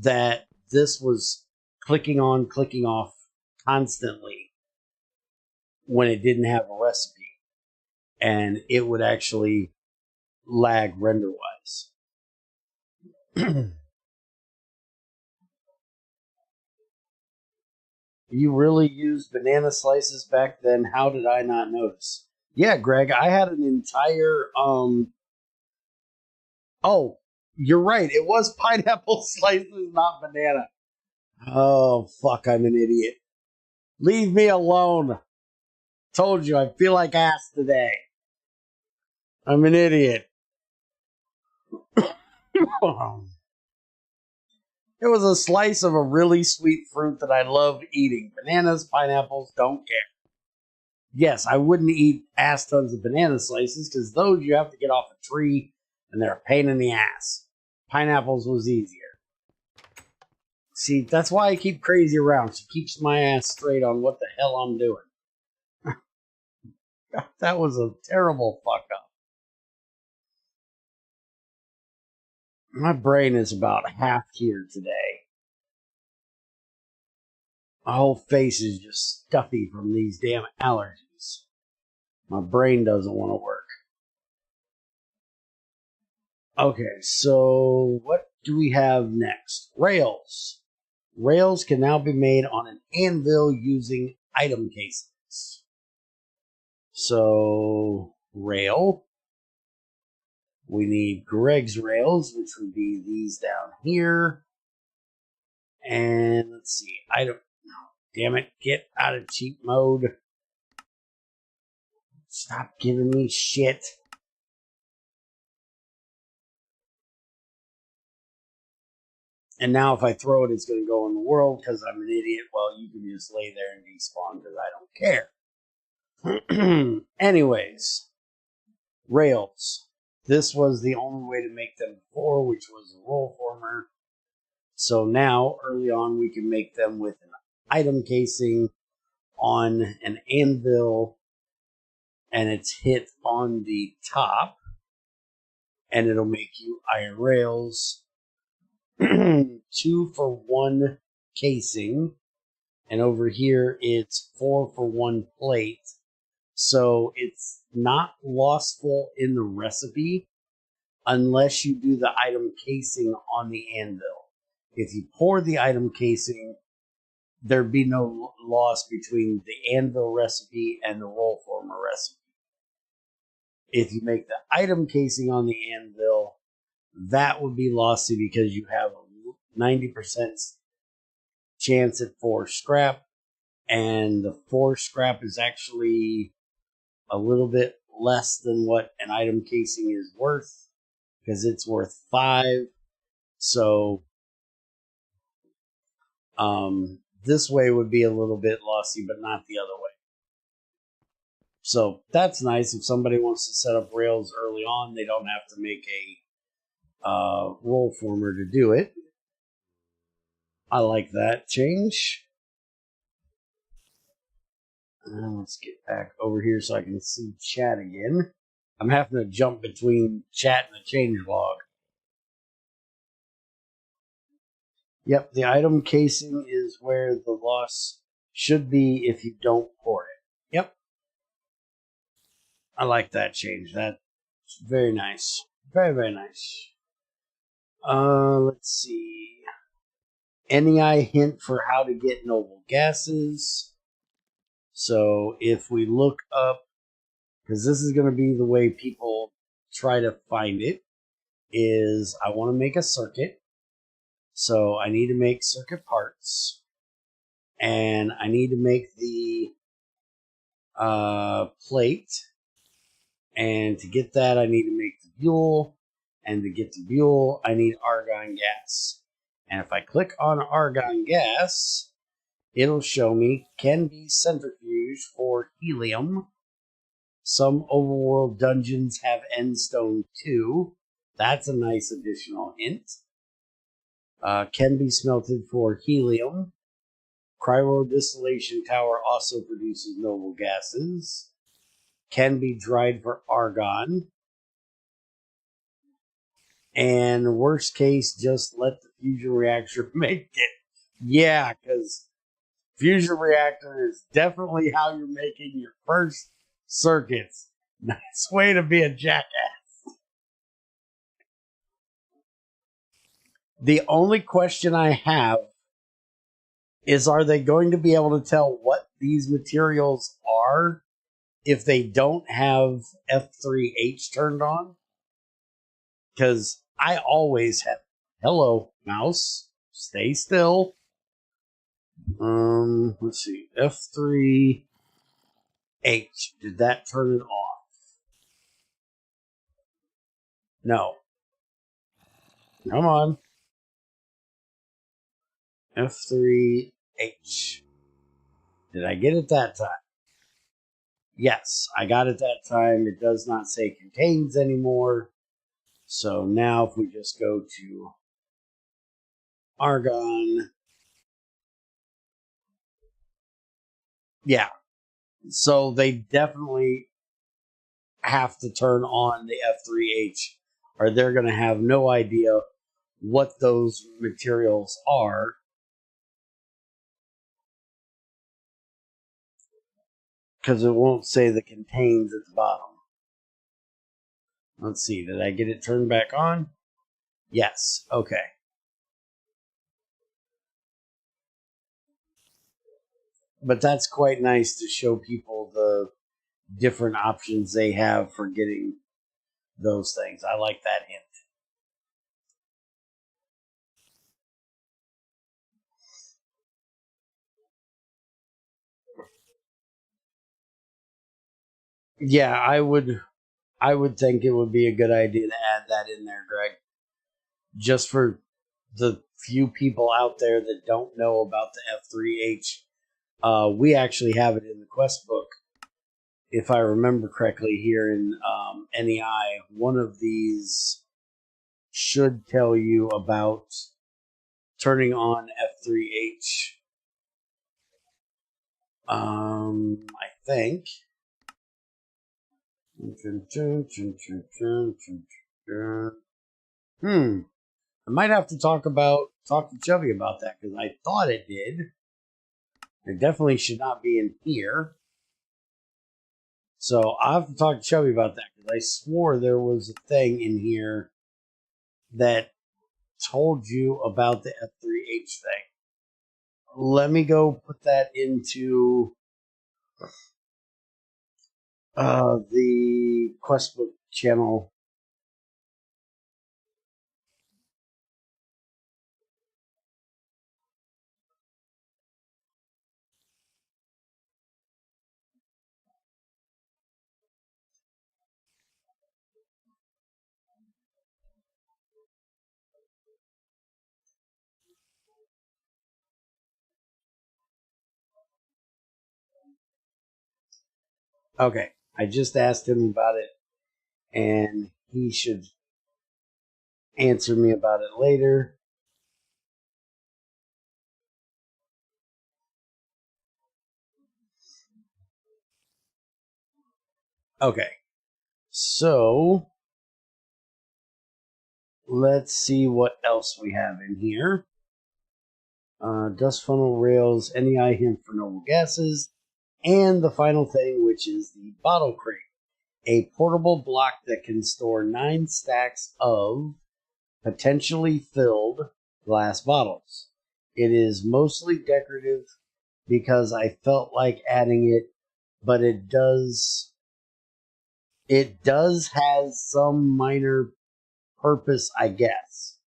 that this was clicking on, clicking off constantly when it didn't have a recipe, and it would actually lag render wise. You really used banana slices back then? How did I not notice? Yeah, Greg, I had an entire oh, you're right. It was pineapple slices, not banana. Oh, fuck, I'm an idiot. Leave me alone. Told you, I feel like ass today. I'm an idiot. It was a slice of a really sweet fruit that I love eating. Bananas, pineapples, don't care. yes, I wouldn't eat ass tons of banana slices because those you have to get off a tree and they're a pain in the ass. Pineapples was easier. See, that's why I keep Crazy around. She keeps my ass straight on what the hell I'm doing. That was a terrible fuck up. My brain is about half here today. My whole face is just stuffy from these damn allergies. My brain doesn't want to work. Okay, so what do we have next? Rails. Rails can now be made on an anvil using item casings. So, rail. We need Greg's rails, which would be these down here. And let's see, item. No, damn it, get out of cheat mode. Stop giving me shit. And now if I throw it, it's going to go in the world because I'm an idiot. Well, you can just lay there and despawn because I don't care. Anyways, rails. This was the only way to make them before, which was a roll former. So now, early on, we can make them with an item casing on an anvil, and it's hit on the top, and it'll make you iron rails. 2 for 1 casing, and over here it's 4 for 1 plate. So it's not lostful in the recipe unless you do the item casing on the anvil. If you pour the item casing, there'd be no loss between the anvil recipe and the roll former recipe. If you make the item casing on the anvil, that would be lossy because you have a 90% chance at 4 scrap, and the 4 scrap is actually a little bit less than what an item casing is worth because it's worth 5. So this way would be a little bit lossy, but not the other way. So that's nice. If somebody wants to set up rails early on, they don't have to make a roll former to do it. I like that change. Let's get back over here so I can see chat again. I'm having to jump between chat and the change log. Yep, the item casing is where the loss should be if you don't pour it. Yep. I like that change. That's very nice. Very, very nice. Let's see. NEI hint for how to get noble gases. So if we look up, because this is going to be the way people try to find it, is I want to make a circuit. So I need to make circuit parts. And I need to make the plate. And to get that, I need to make the buell. And to get the buell, I need argon gas. And if I click on argon gas, it'll show me can be centrifuged for helium. Some overworld dungeons have endstone too. That's a nice additional hint. Can be smelted for helium. Cryo distillation tower also produces noble gases. Can be dried for argon. And worst case, just let the fusion reactor make it. Yeah, because fusion reactor is definitely how you're making your first circuits. Nice way to be a jackass. The only question I have is, are they going to be able to tell what these materials are if they don't have F3H turned on? Because I always have. Hello, mouse. Stay still. Let's see. F3H. Did that turn it off? No. Come on. F3H. Did I get it that time? Yes, I got it that time. It does not say contains anymore. So now if we just go to argon, yeah. So they definitely have to turn on the F3H or they're going to have no idea what those materials are. Because it won't say the contains at the bottom. Let's see, did I get it turned back on? Yes, okay. But that's quite nice to show people the different options they have for getting those things. I like that hint. Yeah, I would think it would be a good idea to add that in there, Greg. Just for the few people out there that don't know about the F3H. We actually have it in the quest book. If I remember correctly, here in NEI, one of these should tell you about turning on F3H. I think. I might have to talk to Chubby about that because I thought it did. It definitely should not be in here. So I'll have to talk to Chubby about that because I swore there was a thing in here that told you about the F3H thing. Let me go put that into the Questbook channel. Okay, I just asked him about it, and he should answer me about it later. Okay, so let's see what else we have in here. Dust funnel rails, NEI hint for noble gases, and the final thing, which is the bottle crate, a portable block that can store 9 stacks of potentially filled glass bottles. It is mostly decorative because I felt like adding it, but it does have some minor purpose, I guess.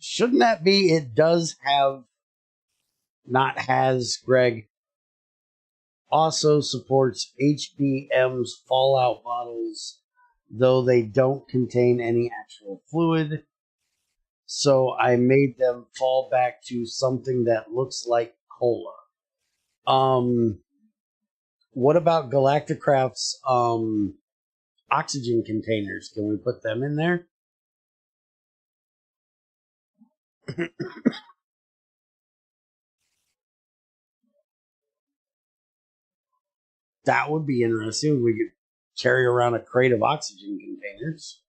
Shouldn't that be it does have, not has, Greg? Also supports HBM's Fallout bottles, though they don't contain any actual fluid. So I made them fall back to something that looks like cola. What about Galacticraft's oxygen containers? Can we put them in there? That would be interesting. We could carry around a crate of oxygen containers.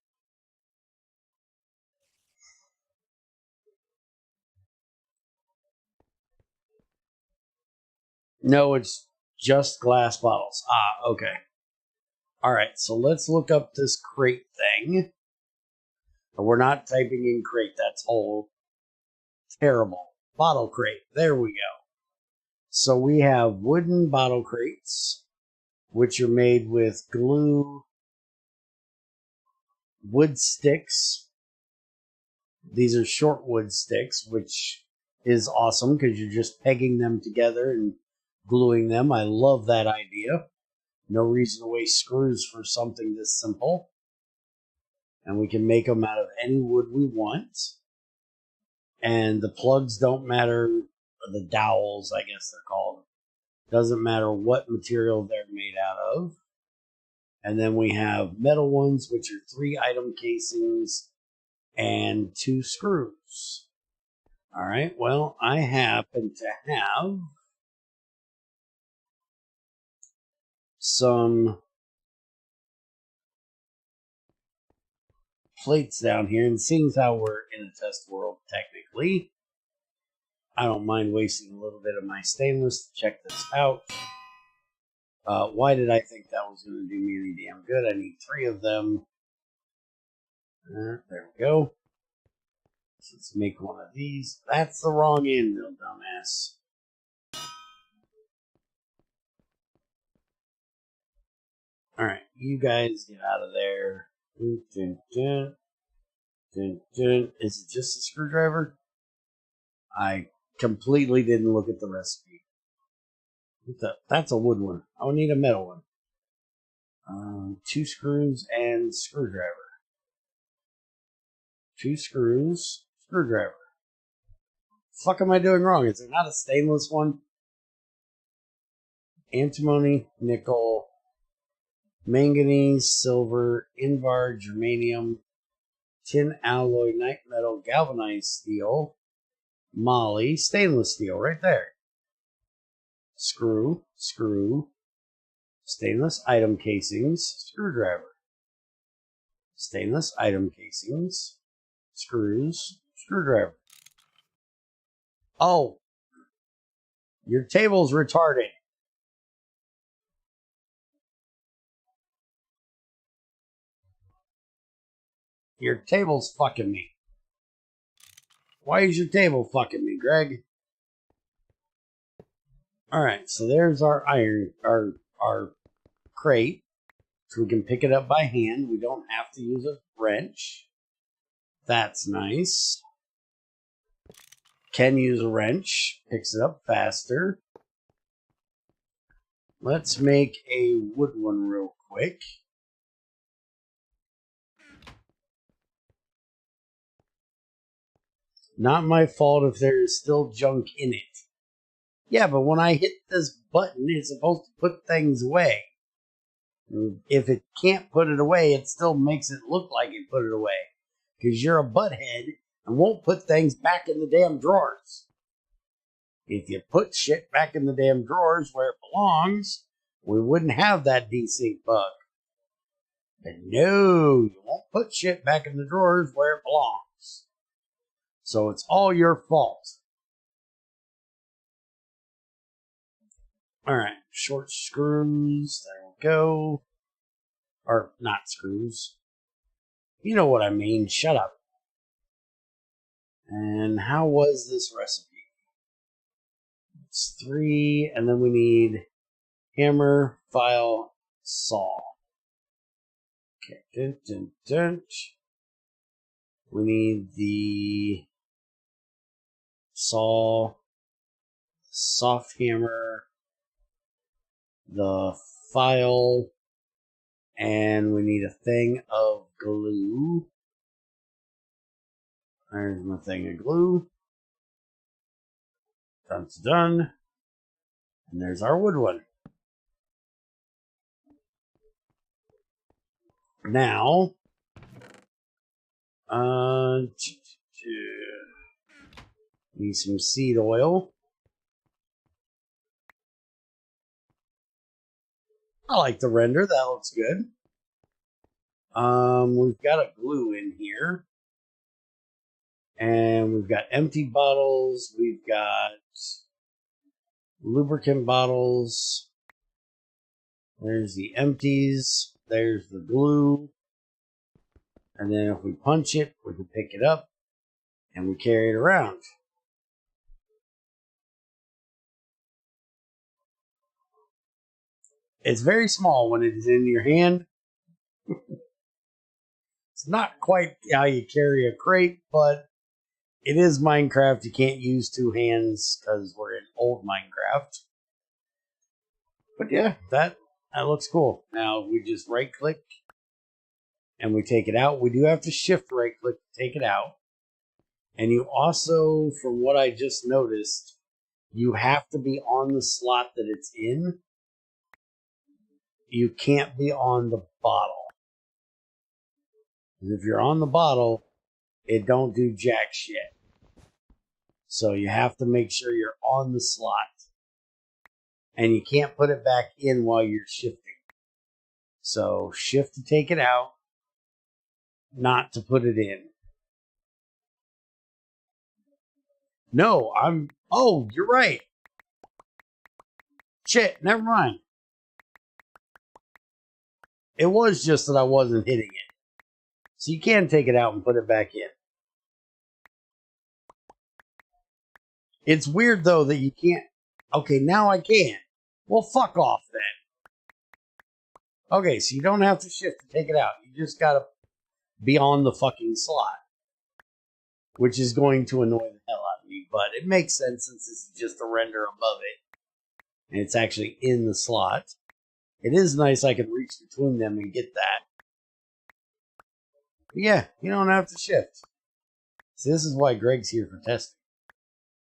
No, it's just glass bottles. Ah, okay. All right, so let's look up this crate thing. We're not typing in crate. That's whole terrible. Bottle crate. There we go. So we have wooden bottle crates, which are made with glue, wood sticks. These are short wood sticks, which is awesome because you're just pegging them together and gluing them. I love that idea. No reason to waste screws for something this simple. And we can make them out of any wood we want. And the plugs don't matter, or the dowels, I guess they're called. Doesn't matter what material they're made out of. And then we have metal ones, which are 3 item casings and 2 screws. All right, well, I happen to have some plates down here, and seeing as how we're in a test world technically, I don't mind wasting a little bit of my stainless to check this out. Why did I think that was going to do me any damn good? I need 3 of them. There we go. So let's make one of these. That's the wrong anvil, dumbass. Alright, you guys get out of there. Dun, dun, dun. Dun, dun. Is it just a screwdriver? I completely didn't look at the recipe. That's a wood one. I would need a metal one. 2 screws and screwdriver. 2 screws, screwdriver. Fuck am I doing wrong? Is there not a stainless one? Antimony, nickel, manganese, silver, invar, germanium, tin alloy, night metal, galvanized steel, moly, stainless steel, right there. Screw, stainless item casings, screwdriver. Stainless item casings, screws, screwdriver. Oh, your table's retarded. Your table's fucking me. Why is your table fucking me, Greg? Alright, so there's our iron, our crate. So we can pick it up by hand. We don't have to use a wrench. That's nice. Can use a wrench. Picks it up faster. Let's make a wood one real quick. Not my fault if there is still junk in it. Yeah, but when I hit this button, it's supposed to put things away. If it can't put it away, it still makes it look like it put it away. Because you're a butthead and won't put things back in the damn drawers. If you put shit back in the damn drawers where it belongs, we wouldn't have that desync bug. But no, you won't put shit back in the drawers where it belongs. So it's all your fault. Alright, short screws, there we go. Or, not screws. You know what I mean, shut up. And how was this recipe? It's 3, and then we need hammer, file, saw. Okay, dun, dun, dun. We need the saw, soft hammer, the file, and we need a thing of glue. There's my thing of glue. That's done. And there's our wood one. Now, need some seed oil. I like the render, that looks good. We've got a glue in here. And we've got empty bottles, we've got lubricant bottles. There's the empties, there's the glue. And then if we punch it, we can pick it up and we carry it around. It's very small when it is in your hand. It's not quite how you carry a crate, but it is Minecraft. You can't use 2 hands because we're in old Minecraft. But yeah, that looks cool. Now we just right click and we take it out. We do have to shift right click to take it out. And you also, from what I just noticed, you have to be on the slot that it's in. You can't be on the bottle. If you're on the bottle, it don't do jack shit. So you have to make sure you're on the slot. And you can't put it back in while you're shifting. So shift to take it out, not to put it in. No, oh, you're right. Shit, never mind. It was just that I wasn't hitting it. So you can take it out and put it back in. It's weird, though, that you can't. Okay, now I can. Well, fuck off, then. Okay, so you don't have to shift to take it out. You just gotta be on the fucking slot. Which is going to annoy the hell out of me. But it makes sense since this is just a render above it. And it's actually in the slot. It is nice I can reach between them and get that. But yeah, you don't have to shift. So this is why Greg's here for testing.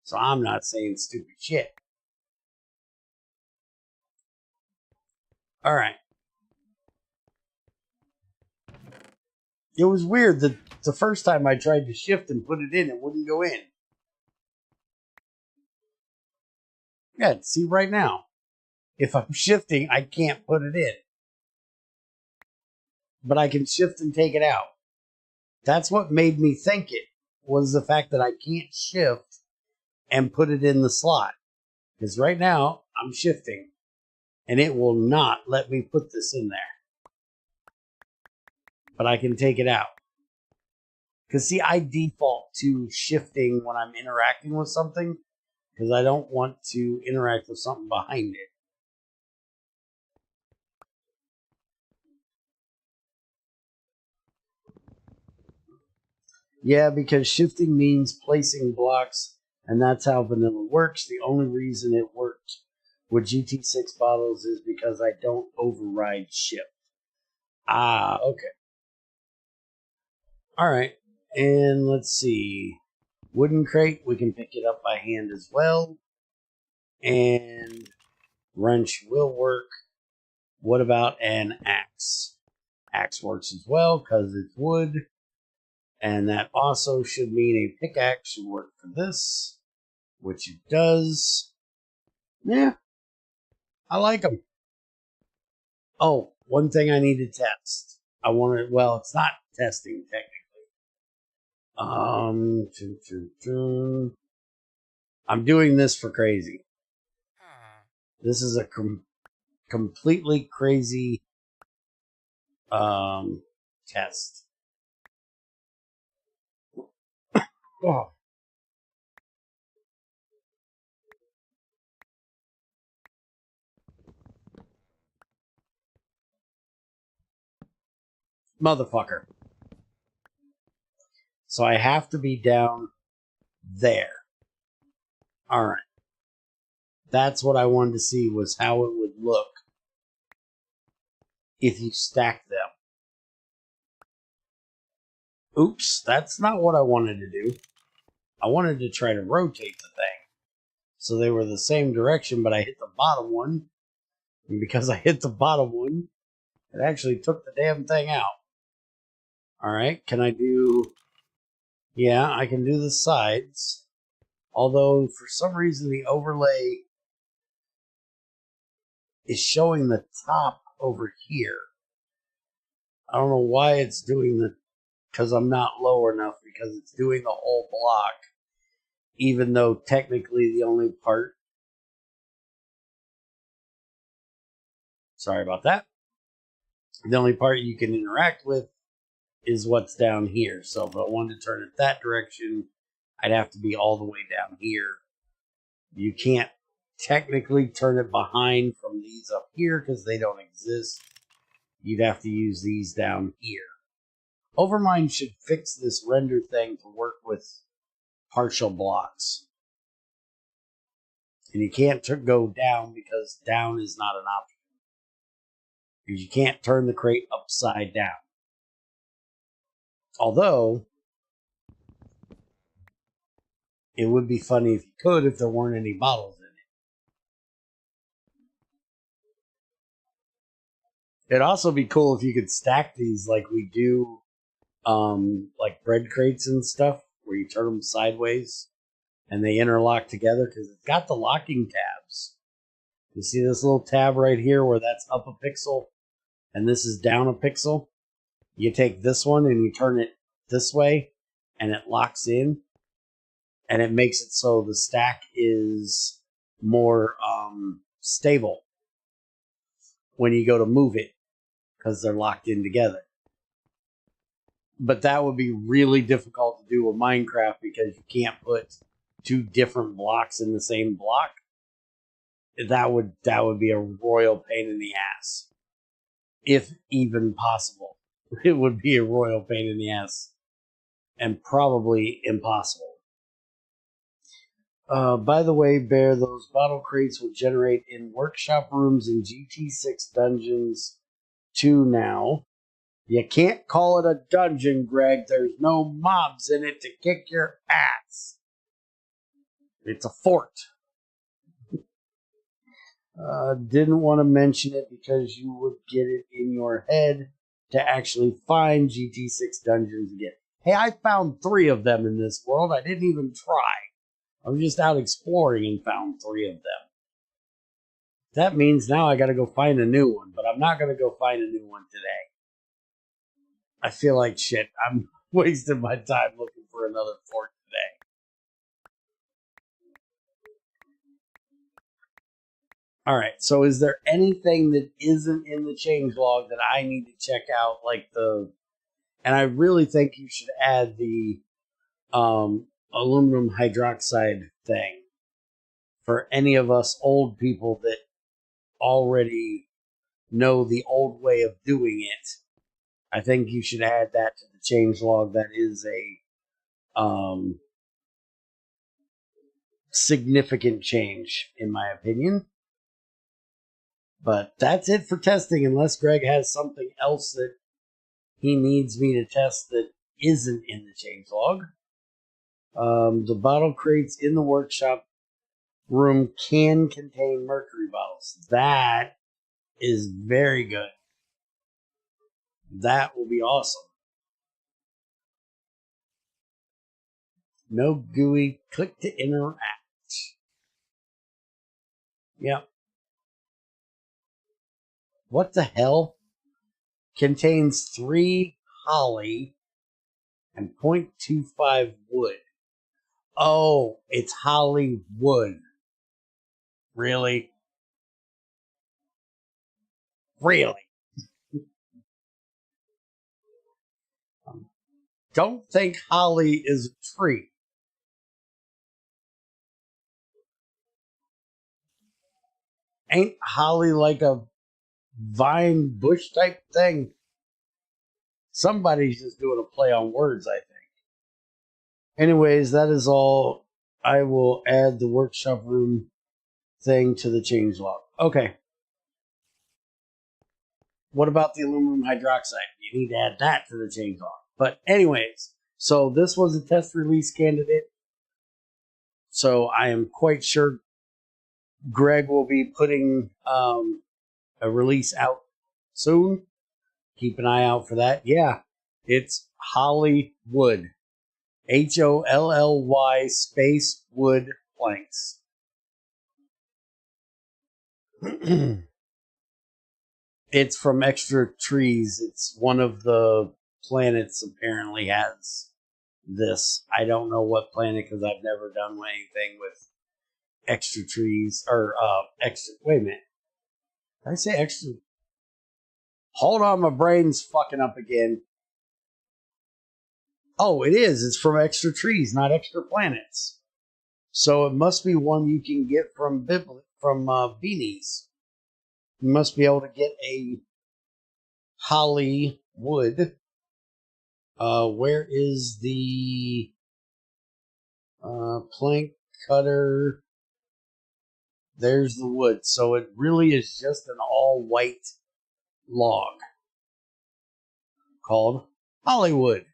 So I'm not saying stupid shit. Alright. It was weird that the first time I tried to shift and put it in, it wouldn't go in. Yeah, see right now. If I'm shifting, I can't put it in. But I can shift and take it out. That's what made me think it, was the fact that I can't shift and put it in the slot. Because right now, I'm shifting. And it will not let me put this in there. But I can take it out. Because see, I default to shifting when I'm interacting with something. Because I don't want to interact with something behind it. Yeah, because shifting means placing blocks, and that's how vanilla works. The only reason it worked with GT6 bottles is because I don't override shift. Ah, okay. Alright, and let's see. Wooden crate, we can pick it up by hand as well. And wrench will work. What about an axe? Axe works as well, because it's wood. And that also should mean a pickaxe should work for this, which it does. Yeah, I like them. Oh, one thing I need to test. I want to, well, it's not testing technically. I'm doing this for crazy. This is a completely crazy test. Oh. Motherfucker. So I have to be down there. Alright. That's what I wanted to see, was how it would look if you stack them. Oops, that's not what I wanted to do. I wanted to try to rotate the thing. So they were the same direction, but I hit the bottom one. And because I hit the bottom one, it actually took the damn thing out. Alright, can I do... Yeah, I can do the sides. Although, for some reason, the overlay is showing the top over here. I don't know why it's doing the... Because I'm not low enough, because it's doing the whole block. Even though technically the only part... Sorry about that. The only part you can interact with is what's down here. So if I wanted to turn it that direction, I'd have to be all the way down here. You can't technically turn it behind from these up here because they don't exist. You'd have to use these down here. Overmind should fix this render thing to work with partial blocks. And you can't go down because down is not an option. Because you can't turn the crate upside down. Although, It would be funny if you could, if there weren't any bottles in it. It'd also be cool if you could stack these like we do, like bread crates and stuff, where you turn them sideways and they interlock together, because it's got the locking tabs. You see this little tab right here where that's up a pixel and this is down a pixel? You take this one and you turn it this way and it locks in, and it makes it so the stack is more stable when you go to move it, because they're locked in together. But that would be really difficult to do with Minecraft, because you can't put two different blocks in the same block. That would be a royal pain in the ass, if even possible. It would be a royal pain in the ass, and probably impossible. By the way, Bear, those bottle crates will generate in workshop rooms in GT6 dungeons 2 now. You can't call it a dungeon, Greg. There's no mobs in it to kick your ass. It's a fort. Didn't want to mention it because you would get it in your head to actually find GT6 dungeons again. Hey, I found 3 of them in this world. I didn't even try. I was just out exploring and found 3 of them. That means now I gotta go find a new one, but I'm not gonna go find a new one today. I feel like shit. I'm wasting my time looking for another fort today. Alright, so is there anything that isn't in the changelog that I need to check out? And I really think you should add the aluminum hydroxide thing for any of us old people that already know the old way of doing it. I think you should add that to the changelog. That is a significant change, in my opinion. But that's it for testing, unless Greg has something else that he needs me to test that isn't in the changelog. The bottle crates in the workshop room can contain mercury bottles. That is very good. That will be awesome. No GUI. Click to interact. Yep. What the hell? Contains 3 holly and 0.25 wood. Oh, it's holly wood. Really? Really? Don't think holly is a tree. Ain't holly like a vine bush type thing? Somebody's just doing a play on words, I think. Anyways, that is all. I will add the workshop room thing to the changelog. Okay. What about the aluminum hydroxide? You need to add that to the changelog. But anyways, so this was a test release candidate. So I am quite sure Greg will be putting a release out soon. Keep an eye out for that. Yeah, it's Hollywood. HOLLY space wood planks. It's from Extra Trees. It's one of the planets apparently has this. I don't know what planet, because I've never done anything with Extra Trees or extra. Wait a minute. Did I say extra? Hold on, my brain's fucking up again. Oh, it is. It's from Extra Trees, not Extra Planets. So it must be one you can get from Beanies. You must be able to get a Hollywood. Where is the plank cutter? There's the wood. So it really is just an all white log called Hollywood.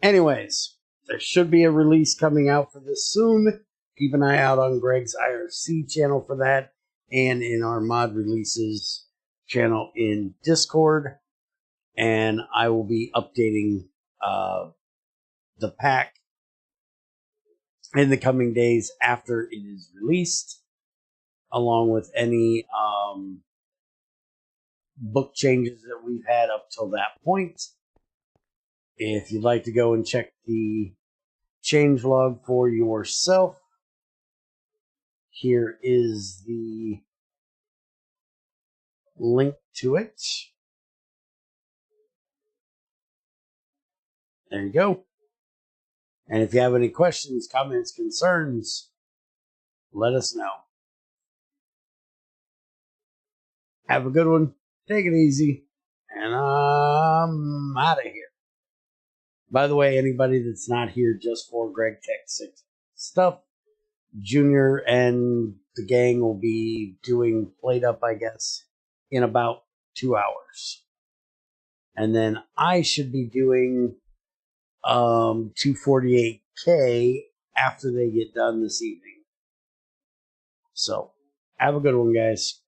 Anyways, There should be a release coming out for this soon. Keep an eye out on Greg's IRC channel for that, and in our mod releases channel in Discord. And I will be updating the pack in the coming days after it is released, along with any book changes that we've had up till that point. If you'd like to go and check the changelog for yourself, here is the link to it. There you go. And if you have any questions, comments, concerns, let us know. Have a good one. Take it easy. And I'm out of here. By the way, anybody that's not here just for GregTech 6 stuff, Junior and the gang will be doing Played Up, I guess, in about 2 hours. And then I should be doing 248K after they get done this evening. So, have a good one, guys.